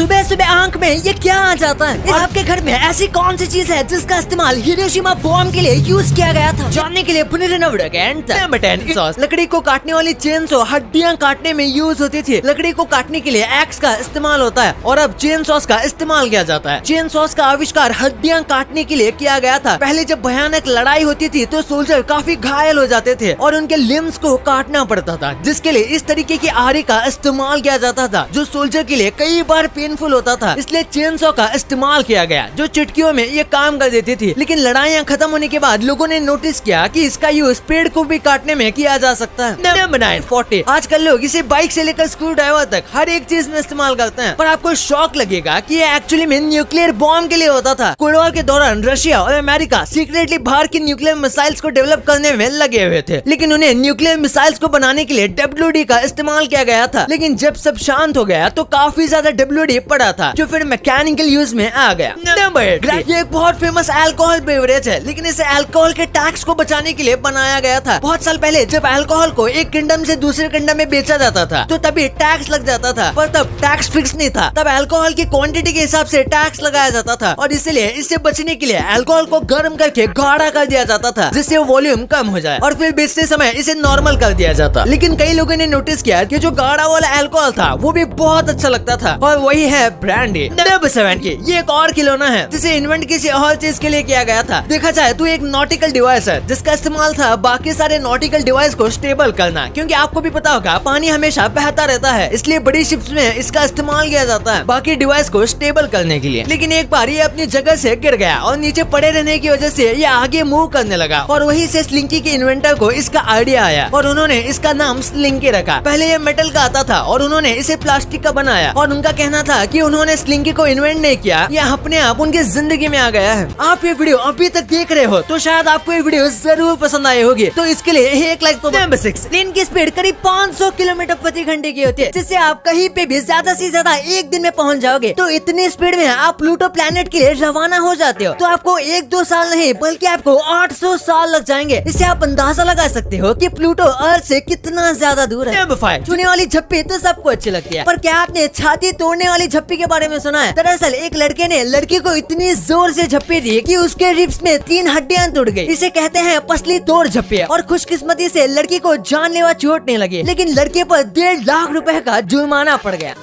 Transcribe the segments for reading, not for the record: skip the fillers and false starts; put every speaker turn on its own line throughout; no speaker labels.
सुबह सुबह आंख में ये क्या आ जाता है? आपके घर में ऐसी कौन सी चीज है जिसका इस्तेमाल हिरोशिमा बॉम्ब के लिए यूज किया गया था? जानने के लिए पुनः नंबर 10 लकड़ी को काटने वाली चेनसॉ हड्डियां काटने में यूज होती थी। लकड़ी को काटने के लिए एक्स का इस्तेमाल होता है और अब चेन सॉस का इस्तेमाल किया जाता है। चेन सॉस का आविष्कार हड्डियां काटने के लिए किया गया था। पहले जब भयानक लड़ाई होती थी तो सोल्जर काफी घायल हो जाते थे और उनके लिम्स को काटना पड़ता था, जिसके लिए इस तरीके की आरी का इस्तेमाल किया जाता था जो सोल्जर के लिए कई बार पेनफुल होता था। इसलिए चेन सॉ का इस्तेमाल किया गया जो चुटकियों में ये काम कर देती थी। लेकिन लड़ाइयाँ खत्म होने के बाद लोगों ने नोटिस किया कि इसका यूज पेड़ को भी काटने में किया जा सकता है। नंबर 40 आजकल लोग इसे बाइक से लेकर स्क्रू ड्राइवर तक हर एक चीज में इस्तेमाल करते हैं, पर आपको शॉक लगेगा कि ये एक्चुअली में न्यूक्लियर बॉम्ब के लिए होता था। कोल्ड वॉर के दौरान रशिया और अमेरिका सीक्रेटली बाहर की न्यूक्लियर मिसाइल्स को डेवलप करने में लगे हुए थे, लेकिन उन्हें न्यूक्लियर मिसाइल्स को बनाने के लिए WD का इस्तेमाल किया गया था। लेकिन जब सब शांत हो गया तो काफी ज्यादा WD पड़ा था जो फिर मैकेनिकल यूज में आ गया। नंबर 8 ये एक बहुत फेमस अल्कोहल बेवरेज है, लेकिन इसे अल्कोहल के टैक्स को बचाने के लिए बनाया गया था। बहुत साल पहले जब अल्कोहल को एक किंगडम से दूसरे किंगडम में बेचा जाता था तो तभी टैक्स लग जाता था, पर तब टैक्स फिक्स नहीं था। तब अल्कोहल की क्वांटिटी के हिसाब से टैक्स लगाया जाता था और इसलिए इससे बचने के लिए अल्कोहल को गर्म करके गाढ़ा कर दिया जाता था जिससे वॉल्यूम कम हो जाए और फिर बेचते समय इसे नॉर्मल कर दिया जाता। लेकिन कई लोगों ने नोटिस किया कि जो गाढ़ा वाला अल्कोहल था वो भी बहुत अच्छा लगता था और वही है ब्रांडी। नंबर 7 ये एक और खिलौना है जिसे इन्वेंट किसी और चीज के लिए किया गया था। देखा जाए तो एक नॉटिकल डिवाइस है जिसका इस्तेमाल था बाकी सारे नॉटिकल डिवाइस को स्टेबल करना, क्योंकि आपको भी पता होगा पानी हमेशा बहता रहता है, इसलिए बड़ी शिप्स में इसका इस्तेमाल किया जाता है बाकी डिवाइस को स्टेबल करने के लिए। लेकिन एक बार ये अपनी जगह से गिर गया और नीचे पड़े रहने की वजह से ये आगे मूव करने लगा और वहीं से स्लिंकी के इन्वेंटर को इसका आइडिया आया और उन्होंने इसका नाम स्लिंकी रखा। पहले ये मेटल का आता था और उन्होंने इसे प्लास्टिक का बनाया और उनका कहना था कि उन्होंने स्लिंकी को इन्वेंट नहीं किया, यह अपने आप उनकी जिंदगी में आ गया है। आप ये वीडियो अभी तक देख रहे हो तो शायद आपको ये वीडियो जरूर पसंद आई होगी, तो इसके लिए एक लाइक तो। नंबर 6 प्लेन की स्पीड करीब 500 किलोमीटर प्रति घंटे की होती है, जिससे आप कहीं पे भी ज्यादा से ज्यादा एक दिन में पहुंच जाओगे। तो इतनी स्पीड में आप प्लूटो प्लेनेट के लिए रवाना हो जाते हो तो आपको 1-2 साल नहीं बल्कि आपको 800 साल लग जाएंगे। इससे आप अंदाजा लगा सकते हो कि प्लूटो अर्थ से कितना ज्यादा दूर है। नंबर 5 छूने वाली झप्पी तो सबको अच्छी लगती है, पर क्या आपने छाती तोड़ने वाली झप्पी के बारे में सुना है? दरअसल एक लड़के ने लड़की को इतनी जोर से झप्पी दी कि उसके रिब्स में 3 हड्डियां टूट गई। इसे कहते हैं पसली तोड़ झप्पी और खुशकिस्मती से लड़की को जानलेवा चोट नहीं लगी, लेकिन लड़के पर 1.5 लाख रुपए का जुर्माना पड़ गया।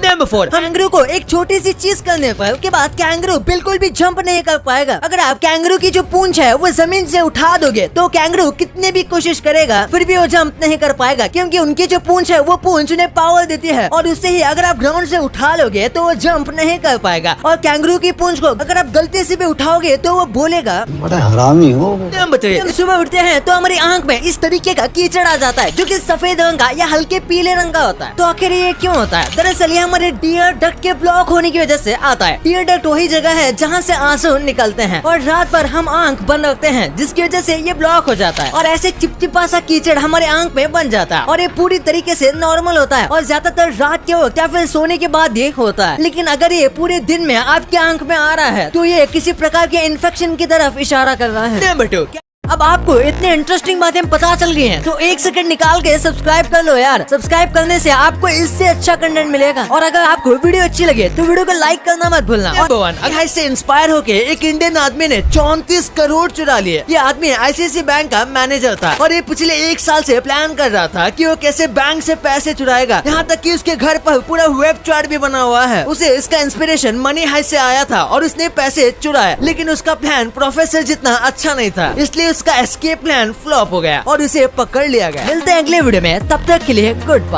नंबर 4 कैंगरू को एक छोटी सी चीज करने पर के बाद कैंगरू बिल्कुल भी जंप नहीं कर पाएगा। अगर आप कैंगरू की जो पूंछ है वो जमीन से उठा दोगे तो कैंगरू कितने भी कोशिश करेगा फिर भी वो जंप नहीं कर पाएगा, क्योंकि उनकी जो पूंछ है वो पूंछ उन्हें पावर देती है और उससे ही अगर आप ग्राउंड से उठा लोगे तो वो जंप नहीं कर पाएगा। और कैंगरू की पूंछ को अगर आप गलती से भी उठाओगे तो वो बोलेगा
बड़ा हरामी हो।
नंबर 3 सुबह उठते हैं तो हमारी आंख में इस तरीके का कीचड़ आ जाता है जो कि सफेद रंग का या हल्के पीले रंग का होता है। तो आखिर ये क्यों होता है? दरअसल ये हमारे टीयर डक्ट के ब्लॉक होने की वजह से आता है। टीयर डक्ट वही जगह है जहाँ से आंसू निकलते हैं और रात भर हम आंख बंद रखते हैं जिसकी वजह से ये ब्लॉक हो जाता है और ऐसे चिपचिपा सा कीचड़ हमारे आंख में बन जाता है और ये पूरी तरीके से नॉर्मल होता है और ज्यादातर रात के वक्त या फिर सोने के बाद ये होता है। लेकिन अगर ये पूरे दिन में आपकी आंख में आ रहा है तो ये किसी प्रकार के इन्फेक्शन की तरफ इशारा कर रहा है। नंबर 2 अब आपको इतनी इंटरेस्टिंग बातें पता चल गई हैं तो 1 सेकंड निकाल के सब्सक्राइब कर लो यार। सब्सक्राइब करने से आपको इससे अच्छा कंटेंट मिलेगा और अगर आपको वीडियो अच्छी लगे तो वीडियो को लाइक करना मत भूलना। और इससे इंस्पायर होके एक इंडियन आदमी ने 34 करोड़ चुरा लिए। ये आदमी ICICI बैंक का मैनेजर था और ये पिछले 1 साल से प्लान कर रहा था कि वो कैसे बैंक से पैसे चुराएगा, यहाँ तक कि उसके घर पर पूरा वेब चार्ट भी बना हुआ है। उसे इसका इंस्पिरेशन मनी हाइस्ट से आया था और उसने पैसे चुराए, लेकिन उसका प्लान प्रोफेसर जितना अच्छा नहीं था, इसलिए उसका एस्केप प्लान फ्लॉप हो गया और उसे पकड़ लिया गया। मिलते हैं अगले वीडियो में, तब तक के लिए गुड बाय।